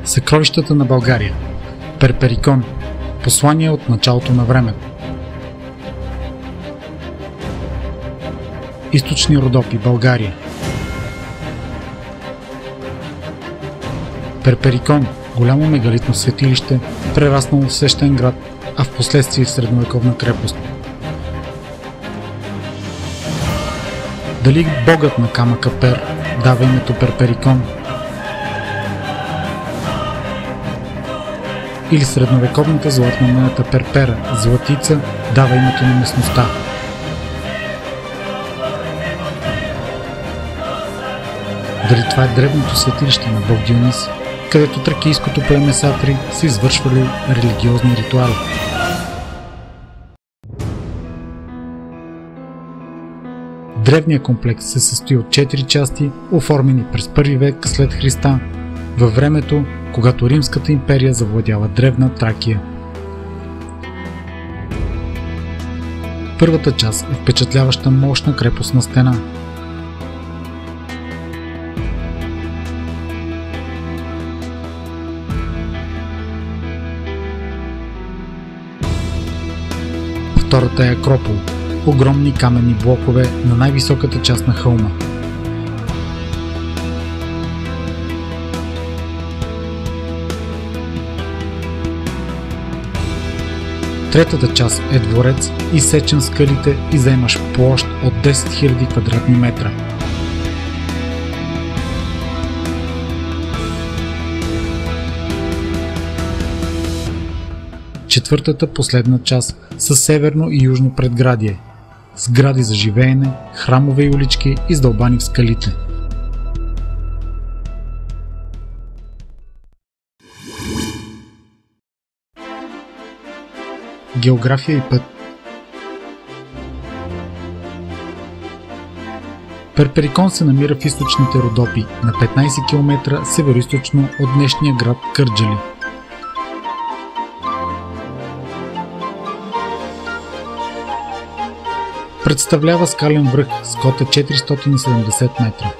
Съкровищата на България. Перперикон. Послание от началото на времето. Източни Родопи, България. Перперикон, голямо мегалитно светилище, прераснало в свещен град, а в последствие в средновековна крепост. Дали богът на камъка Пер дава името Перперикон? Или средновековната златна монета Перпера, златица, дава името на местността? Дали това е древното светилище на бог Дионис, където тракийското племе Сатри са извършвали религиозни ритуали? Древният комплекс се състои от 4 части, оформени през 1 век след Христа, във времето, когато Римската империя завладява древна Тракия. Първата част е впечатляваща мощна крепостна стена. Втората е Акропол, огромни каменни блокове на най-високата част на хълма. Третата част е дворец, изсечен в скалите и заемащ площ от 10 000 квадратни метра. Четвъртата, последна част са северно и южно предградие, сгради за живеене, храмове и улички, издълбани в скалите. География и път. Перперикон се намира в източните Родопи, на 15 км североизточно от днешния град Кърджали. Представлява скален връх с кота 470 метра.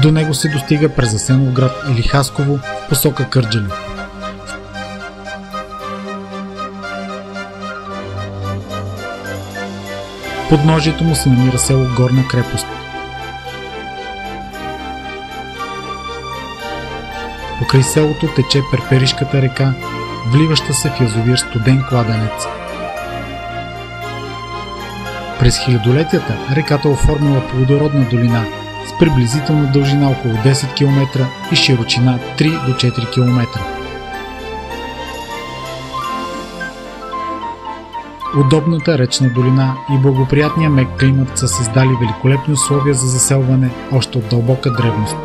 До него се достига през Асеновград или Хасково в посока Кърджали. Подножието му се намира село Горна крепост. Покрай селото тече Перперишката река, вливаща се в язовир Студен кладенец. През хилядолетията реката оформила плодородна долина с приблизителна дължина около 10 км и широчина 3 до 4 км. Удобната речна долина и благоприятния мек климат са създали великолепни условия за заселване още от дълбока древност.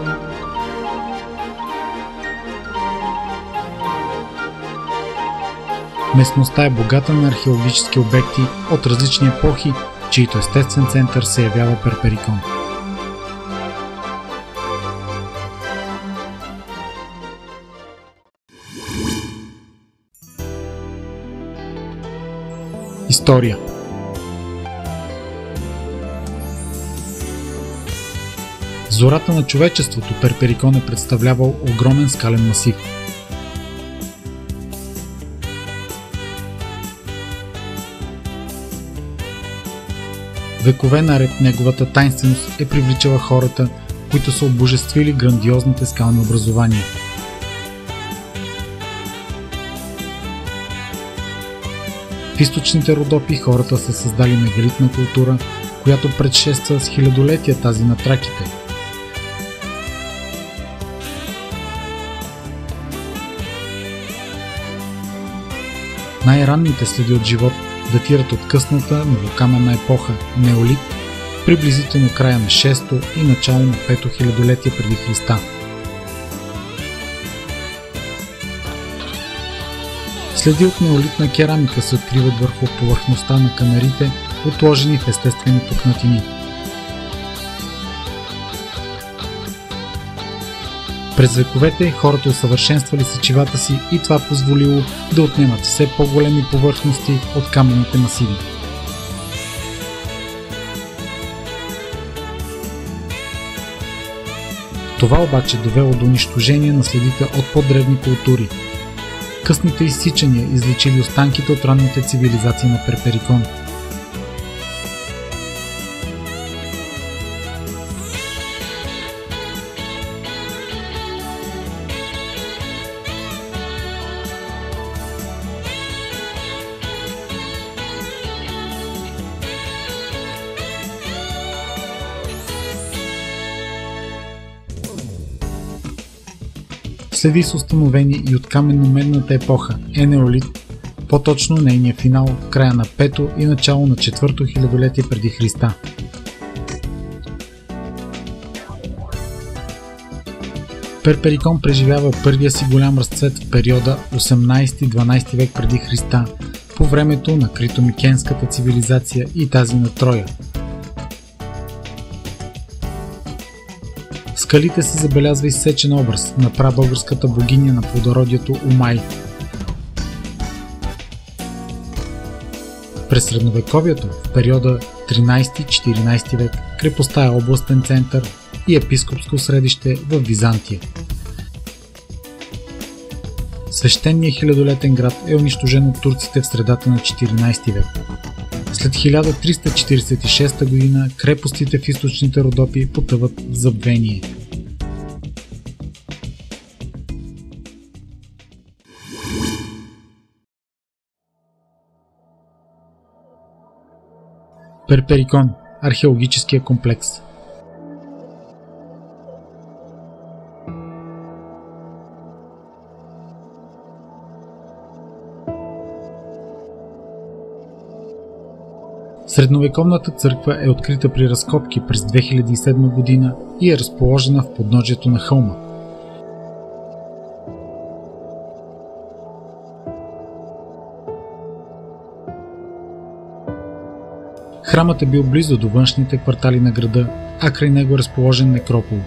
Местността е богата на археологически обекти от различни епохи, чието естествен център се явява Перперикон. История. В зората на човечеството Перперикон е представлявал огромен скален масив. Векове наред неговата тайнственост е привличала хората, които са обожествили грандиозните скални образования. В източните Родопи хората са създали мегалитна култура, която предшества с хилядолетия тази на траките. Най-ранните следи от живот датират от късната новокаменна епоха Неолит, приблизително края на 6-то и начало на 5-то хилядолетие преди Христа. Следи от неолитна керамика се откриват върху повърхността на канарите, отложени в естествени пукнатини. През вековете хората усъвършенствали сечивата си и това позволило да отнемат все по-големи повърхности от каменните масиви. Това обаче довело до унищожение на следите от по-древни култури. Късните изсичания изличили останките от ранните цивилизации на Перперикон. Следи са установени и от каменно-медната епоха Енеолит, по-точно нейния финал в края на 5-то и начало на 4-то хилядолетие преди Христа. Перперикон преживява първия си голям разцвет в периода 18-12 век преди Христа, по времето на критомикенската цивилизация и тази на Троя. В скалите се забелязва изсечен образ на прабългарската богиня на плодородието Умай. През средновековието, в периода 13-14 век, крепостта е областен център и епископско средище в Византия. Свещеният хилядолетен град е унищожен от турците в средата на 14 век. След 1346 година крепостите в източните Родопи потъват в забвение. Перперикон – археологическия комплекс. Средновековната църква е открита при разкопки през 2007 година и е разположена в подножието на хълма. Храмът е бил близо до външните квартали на града, а край него е разположен некропол.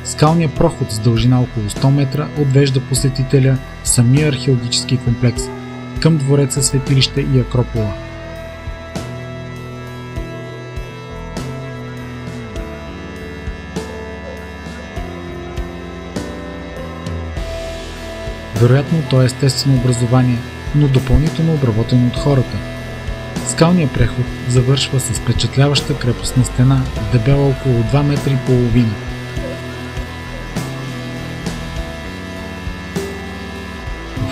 Скалният проход с дължина около 100 метра отвежда посетителя в самия археологически комплекс към двореца, светилище и акропола. Вероятно то е естествено образование, но допълнително обработено от хората. Скалният преход завършва с впечатляваща крепостна стена, дебела около 2 метра и половина.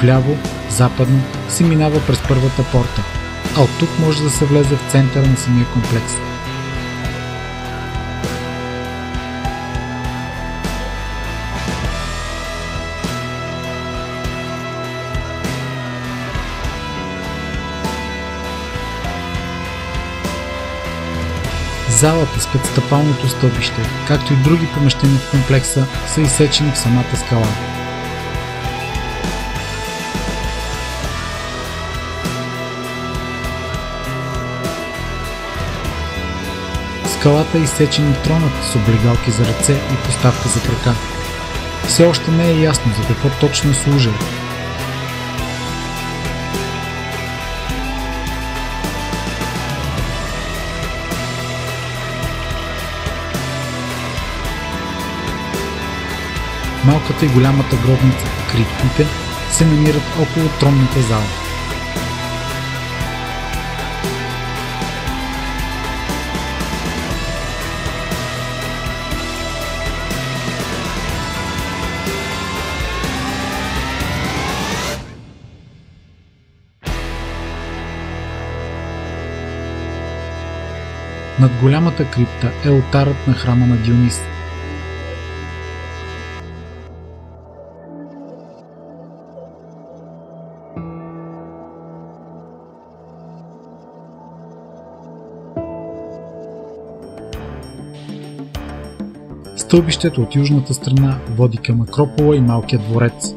Вляво, западно, се минава през първата порта, а от тук може да се влезе в центъра на самия комплекс. Залата с петстъпалното стълбище, както и други помещения в комплекса, са изсечени в самата скала. Скалата е изсечен тронът с облегалки за ръце и поставка за крака. Все още не е ясно за какво точно е служил. Малката и голямата гробница, криптите, се намират около тронната зала. Над голямата крипта е олтарът на храма на Дионис. Стълбището от южната страна води към акропола и малкия дворец.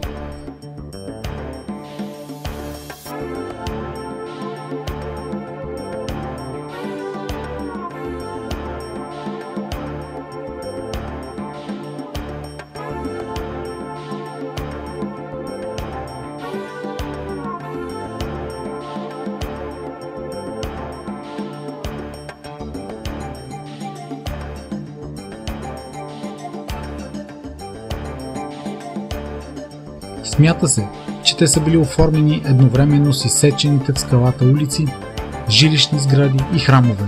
Смята се, че те са били оформени едновременно с изсечените в скалата улици, жилищни сгради и храмове.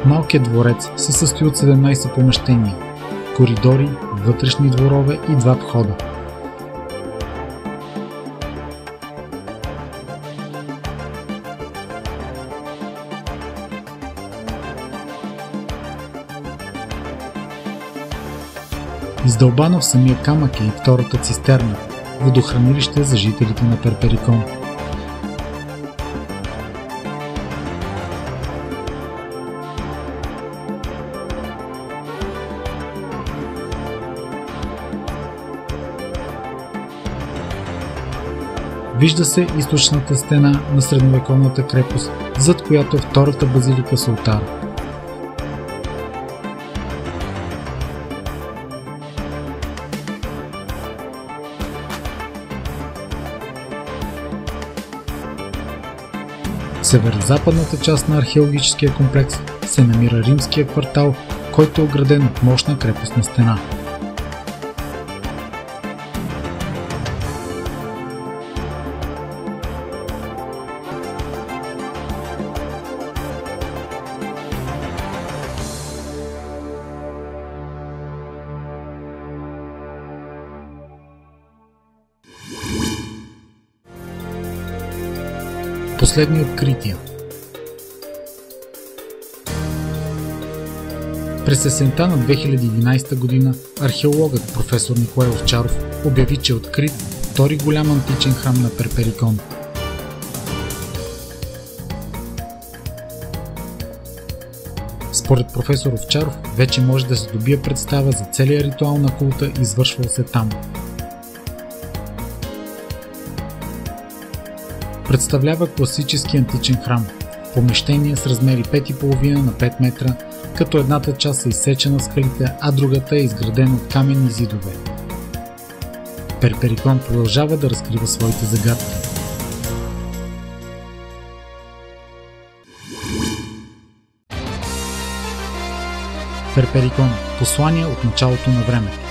Малкият дворец се състои от 17 помещения, коридори, вътрешни дворове и 2 входа. Издълбано в самия камък е и втората цистерна, водохранилище за жителите на Перперикон. Вижда се източната стена на средновековната крепост, зад която е втората базилика с олтар. В северо-западната част на археологическия комплекс се намира римския квартал, който е ограден от мощна крепостна стена. Последни открития. През есента на 2011 година археологът професор Николай Овчаров обяви, че е открит втори голям античен храм на Перперикон. Според професор Овчаров вече може да се добие представа за целия ритуал на култа, извършвал се там. Представлява класически античен храм, помещение с размери 5,5 на 5 метра, като едната част е изсечена в скалите, а другата е изградена от каменни зидове. Перперикон продължава да разкрива своите загадки. Перперикон – послание от началото на времето.